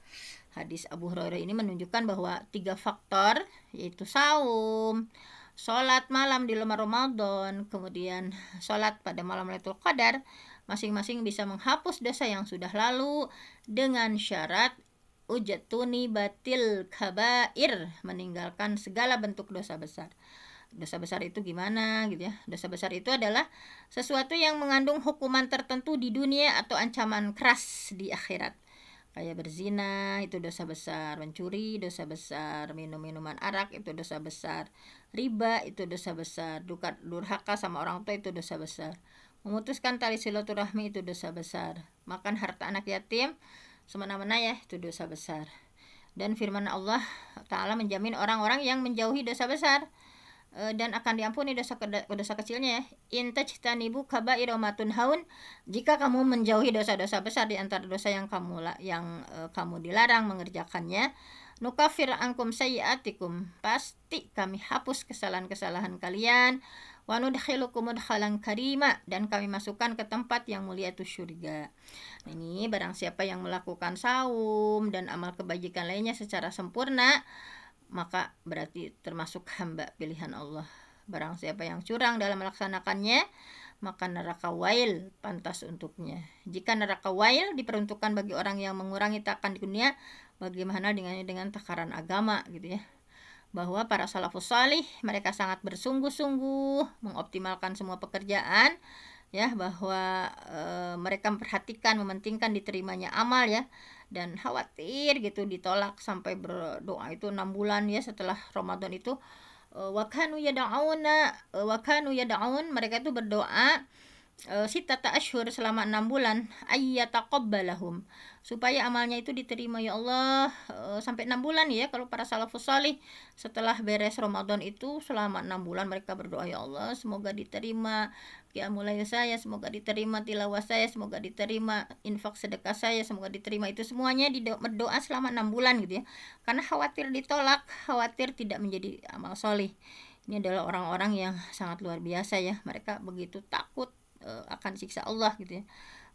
hadis Abu Hurairah ini menunjukkan bahwa 3 faktor, yaitu saum, sholat malam di bulan Ramadan, kemudian sholat pada malam Lailatul Qadar, masing-masing bisa menghapus dosa yang sudah lalu dengan syarat ujatuni batil kabair, meninggalkan segala bentuk dosa besar. Dosa besar itu gimana gitu ya? Dosa besar itu adalah sesuatu yang mengandung hukuman tertentu di dunia atau ancaman keras di akhirat. Kayak berzina itu dosa besar, mencuri dosa besar, minum minuman arak itu dosa besar, riba itu dosa besar, durhaka sama orang tua itu dosa besar, memutuskan tali silaturahmi itu dosa besar, makan harta anak yatim semena-mena ya itu dosa besar. Dan firman Allah Ta'ala menjamin orang-orang yang menjauhi dosa besar dan akan diampuni dosa kecilnya ya. In tajtanibu kaba'ira ma tunhaun, jika kamu menjauhi dosa-dosa besar di antara dosa yang kamu dilarang mengerjakannya, nukafir ankum sayyiatikum, pasti kami hapus kesalahan-kesalahan kalian, wa nudkhilukum mudkhalan karima, dan kami masukkan ke tempat yang mulia itu surga. Nah, ini barang siapa yang melakukan saum dan amal kebajikan lainnya secara sempurna, maka berarti termasuk hamba pilihan Allah. Barang siapa yang curang dalam melaksanakannya, maka neraka wail pantas untuknya. Jika neraka wail diperuntukkan bagi orang yang mengurangi takaran di dunia, bagaimana dengan takaran agama gitu ya. Bahwa para salafus salih mereka sangat bersungguh-sungguh mengoptimalkan semua pekerjaan ya, bahwa mereka memperhatikan, mementingkan diterimanya amal ya, dan khawatir gitu ditolak sampai berdoa itu 6 bulan ya setelah Ramadan itu. Wakanu yada'un, mereka itu berdoa sitata asyhur, selama 6 bulan, ayyataqabbalahum, supaya amalnya itu diterima ya Allah. Sampai 6 bulan ya, kalau para salafus salih setelah beres Ramadan itu selama 6 bulan mereka berdoa, ya Allah semoga diterima qiyamul lail saya, semoga diterima tilawah saya, semoga diterima infak sedekah saya, semoga diterima. Itu semuanya berdoa selama 6 bulan gitu ya, karena khawatir ditolak, khawatir tidak menjadi amal solih. Ini adalah orang-orang yang sangat luar biasa ya, mereka begitu takut akan siksa Allah gitu ya.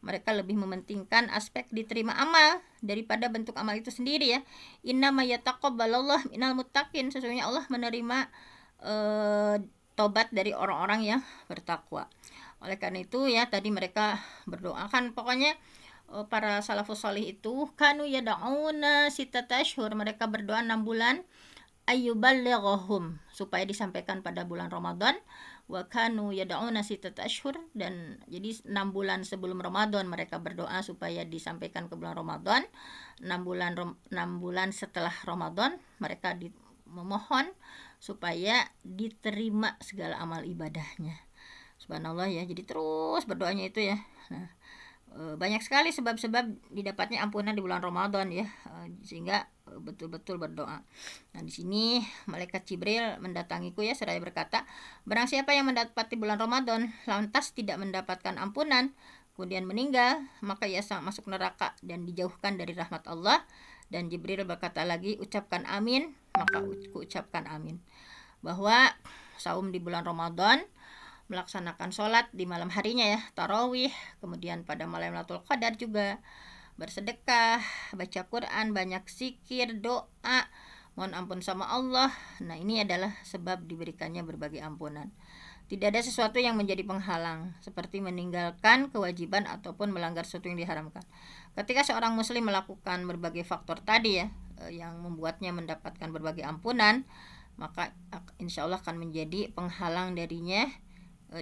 Mereka lebih mementingkan aspek diterima amal daripada bentuk amal itu sendiri ya. Innama yataqabbalallahu minal muttaqin, sesungguhnya Allah menerima tobat dari orang-orang yang bertakwa. Oleh karena itu ya, tadi mereka berdoa kan, pokoknya para salafus salih itu kanu yada'una sitata asyhur, mereka berdoa 6 bulan, ayyuballighahum, supaya disampaikan pada bulan Ramadan. Wa kanu yad'una sitata asyhur, dan jadi 6 bulan sebelum Ramadan mereka berdoa supaya disampaikan ke bulan Ramadan. 6 bulan setelah Ramadan mereka memohon supaya diterima segala amal ibadahnya. Subhanallah ya, jadi terus berdoanya itu ya. Nah, banyak sekali sebab-sebab didapatnya ampunan di bulan Ramadan ya, sehingga betul-betul berdoa. Nah, di sini malaikat Jibril mendatangiku ya, seraya berkata, barang siapa yang mendapati bulan Ramadan lantas tidak mendapatkan ampunan, kemudian meninggal, maka ia masuk neraka dan dijauhkan dari rahmat Allah. Dan Jibril berkata lagi, ucapkan amin, maka ku ucapkan amin. Bahwa saum di bulan Ramadan melaksanakan sholat di malam harinya ya, tarawih, kemudian pada malam Lailatul Qadar juga bersedekah, baca Quran, banyak zikir, doa, mohon ampun sama Allah. Nah, ini adalah sebab diberikannya berbagai ampunan. Tidak ada sesuatu yang menjadi penghalang, seperti meninggalkan kewajiban ataupun melanggar sesuatu yang diharamkan. Ketika seorang muslim melakukan berbagai faktor tadi ya, yang membuatnya mendapatkan berbagai ampunan, maka insya Allah akan menjadi penghalang darinya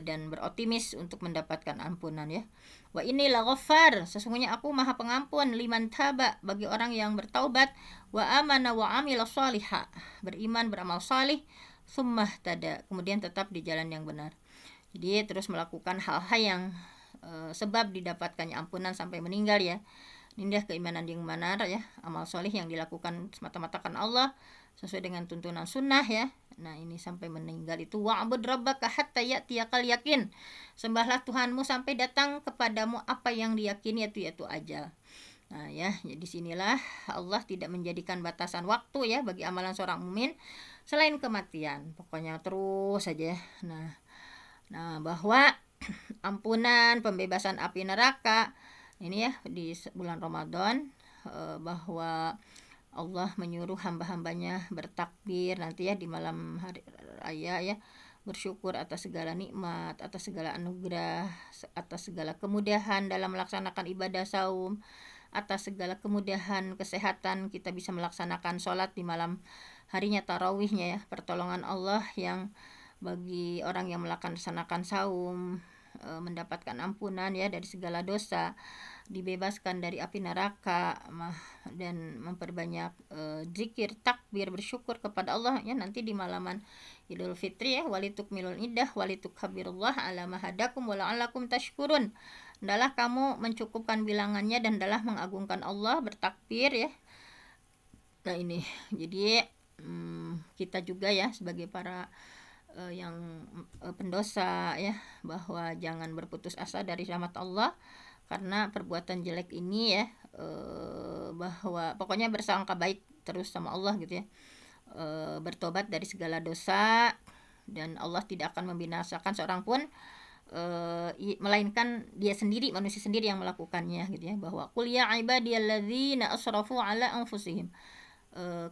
dan beroptimis untuk mendapatkan ampunan ya. Wa inilah ghafar, sesungguhnya aku maha pengampun, liman taba, bagi orang yang bertaubat, wa amana wa amila salihah, beriman beramal salih, summah tada, kemudian tetap di jalan yang benar. Jadi terus melakukan hal-hal yang sebab didapatkannya ampunan sampai meninggal ya. Ini keimanan yang benar ya, amal soleh yang dilakukan semata-mata karena Allah sesuai dengan tuntunan sunnah ya. Nah, ini sampai meninggal itu wa'bud rabbaka hatta ya'tiyakal yakin. Sembahlah Tuhanmu sampai datang kepadamu apa yang diyakini, yaitu ajal. Nah ya, jadi sinilah Allah tidak menjadikan batasan waktu ya bagi amalan seorang mukmin selain kematian. Pokoknya terus saja. Nah, bahwa ampunan, pembebasan api neraka ini ya di bulan Ramadan, bahwa Allah menyuruh hamba-hambanya bertakbir nanti ya di malam hari raya ya, bersyukur atas segala nikmat, atas segala anugerah, atas segala kemudahan dalam melaksanakan ibadah saum, atas segala kemudahan kesehatan kita bisa melaksanakan sholat di malam harinya tarawihnya ya, pertolongan Allah yang bagi orang yang melaksanakan saum mendapatkan ampunan ya dari segala dosa, dibebaskan dari api neraka, dan memperbanyak zikir, takbir, bersyukur kepada Allah ya nanti di malaman Idul Fitri ya, walitukmilul iddah walitukhabirullah ala ma hadakum wa la'allakum tashkurun. Hendaklah kamu mencukupkan bilangannya dan hendaklah mengagungkan Allah, bertakbir ya. Nah ini jadi kita juga ya sebagai para yang pendosa ya, bahwa jangan berputus asa dari rahmat Allah karena perbuatan jelek ini ya, bahwa pokoknya bersangka baik terus sama Allah gitu ya, bertobat dari segala dosa, dan Allah tidak akan membinasakan seorang pun melainkan dia sendiri, manusia sendiri yang melakukannya gitu ya, bahwa qul ya ibadiyalladzina asrafu ala anfusihim,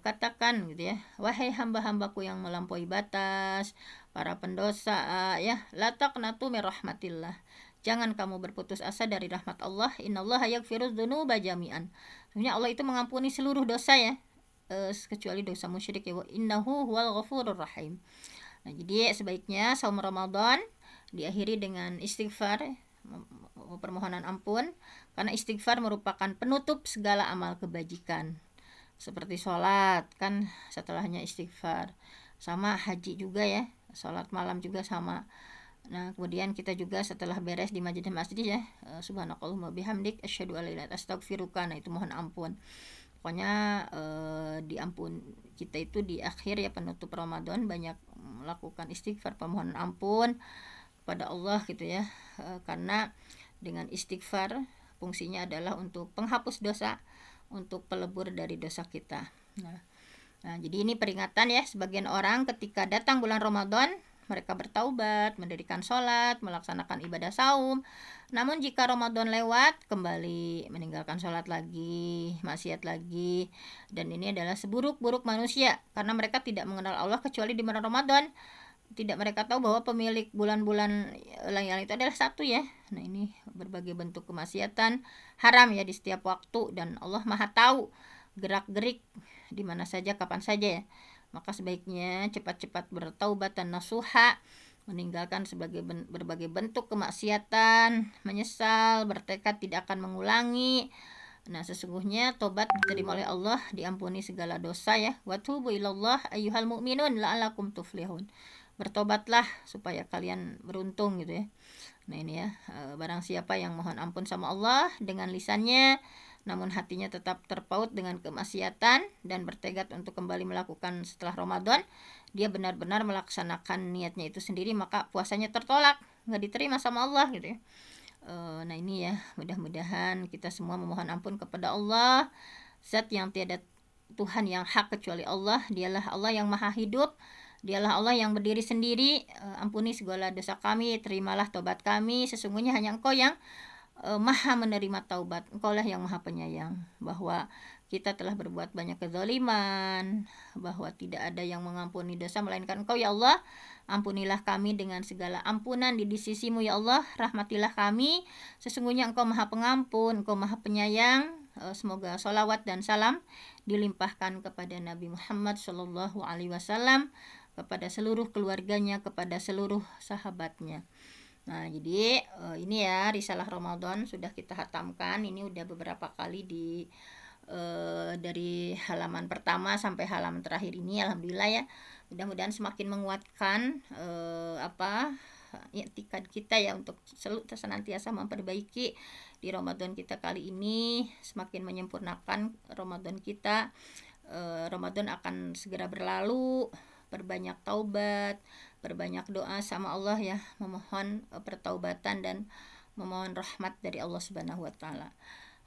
katakan gitu ya, wahai hamba-hambaku yang melampaui batas, para pendosa ya, la taqnatu mir rahmatillah, jangan kamu berputus asa dari rahmat Allah, innallaha yaghfirudz dzunuba jami'an, sebenarnya Allah itu mengampuni seluruh dosa ya, kecuali dosa musyrik ya, wa innahu huwal ghafurur rahim. Nah, jadi sebaiknya saum Ramadan diakhiri dengan istighfar, permohonan ampun, karena istighfar merupakan penutup segala amal kebajikan. Seperti sholat kan setelahnya istighfar, sama haji juga ya, sholat malam juga sama. Nah, kemudian kita juga setelah beres di masjid ya, subhanakallahumma bihamdik asyhadu an la ilaha illa anta astaghfiruka, nah itu mohon ampun. Pokoknya diampun kita itu di akhir ya, penutup Ramadan banyak melakukan istighfar, permohonan ampun kepada Allah gitu ya, karena dengan istighfar fungsinya adalah untuk penghapus dosa, untuk pelebur dari dosa kita. Nah, jadi ini peringatan ya, sebagian orang ketika datang bulan Ramadan mereka bertaubat, mendirikan sholat, melaksanakan ibadah saum. Namun jika Ramadan lewat, kembali meninggalkan sholat lagi, maksiat lagi. Dan ini adalah seburuk-buruk manusia, karena mereka tidak mengenal Allah kecuali di bulan Ramadan. Tidak mereka tahu bahwa pemilik bulan-bulan yang itu adalah satu ya. Nah, ini berbagai bentuk kemaksiatan haram ya di setiap waktu, dan Allah Maha tahu gerak-gerik di mana saja, kapan saja ya. Maka sebaiknya cepat-cepat bertaubat dan nasuha, meninggalkan berbagai bentuk kemaksiatan, menyesal, bertekad tidak akan mengulangi. Nah, sesungguhnya tobat diterima oleh Allah, diampuni segala dosa ya. Wa tubu ilallah ayyuhal mu'minun la'alakum tuflihun. Bertobatlah supaya kalian beruntung gitu ya. Nah, ini ya, barang siapa yang mohon ampun sama Allah dengan lisannya, namun hatinya tetap terpaut dengan kemaksiatan dan bertekad untuk kembali melakukan setelah Ramadan, dia benar-benar melaksanakan niatnya itu sendiri, maka puasanya tertolak, nggak diterima sama Allah gitu ya. Nah ini ya, mudah-mudahan kita semua memohon ampun kepada Allah, zat yang tiada Tuhan yang hak kecuali Allah. Dialah Allah yang maha hidup Dialah Allah yang berdiri sendiri, ampuni segala dosa kami, terimalah taubat kami, sesungguhnya hanya Engkau yang maha menerima taubat, Engkaulah yang maha penyayang. Bahwa kita telah berbuat banyak kezaliman, bahwa tidak ada yang mengampuni dosa melainkan Engkau ya Allah. Ampunilah kami dengan segala ampunan di sisimu ya Allah, rahmatilah kami, sesungguhnya Engkau maha pengampun, Engkau maha penyayang. Semoga sholawat dan salam dilimpahkan kepada Nabi Muhammad Shallallahu Alaihi Wasallam, kepada seluruh keluarganya, kepada seluruh sahabatnya. Nah, jadi ini ya risalah Ramadan sudah kita hatamkan. Ini udah beberapa kali dari halaman pertama sampai halaman terakhir ini, alhamdulillah ya. Mudah-mudahan semakin menguatkan iktikad kita ya untuk senantiasa memperbaiki di Ramadan kita kali ini, semakin menyempurnakan Ramadan kita. Ramadan akan segera berlalu, perbanyak taubat, perbanyak doa sama Allah ya, memohon pertaubatan dan memohon rahmat dari Allah Subhanahu wa taala.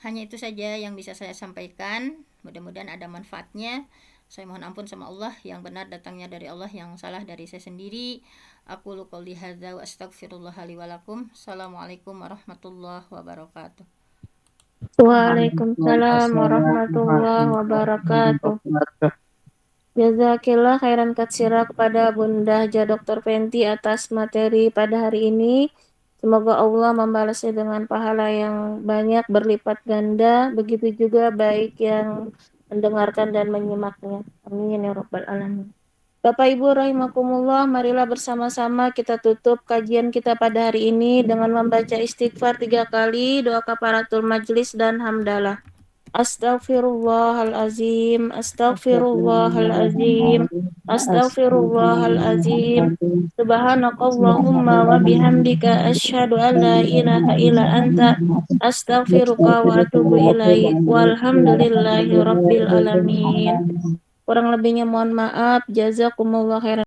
Hanya itu saja yang bisa saya sampaikan. Mudah-mudahan ada manfaatnya. Saya mohon ampun sama Allah, yang benar datangnya dari Allah, yang salah dari saya sendiri. Aku qouli hadza wa astaghfirullah li wa lakum. Assalamualaikum warahmatullahi wabarakatuh. Waalaikumsalam warahmatullahi wabarakatuh. Jazakillah khairan katsira kepada Bunda Haja Dr. Fenty atas materi pada hari ini. Semoga Allah membalasnya dengan pahala yang banyak berlipat ganda. Begitu juga baik yang mendengarkan dan menyimaknya. Amin ya rabbal alamin. Bapak Ibu rahimakumullah, marilah bersama-sama kita tutup kajian kita pada hari ini dengan membaca istighfar 3 kali, doa kafaratul majlis dan hamdalah. Astaghfirullahalazim, astaghfirullahalazim, astaghfirullahalazim. Subhanakallahumma wa bihamdika asyhadu an la ilaha illa anta astaghfiruka wa atubu ilaik. Walhamdulillahi rabbil alamin. Kurang lebihnya mohon maaf. Jazakumullah khairan.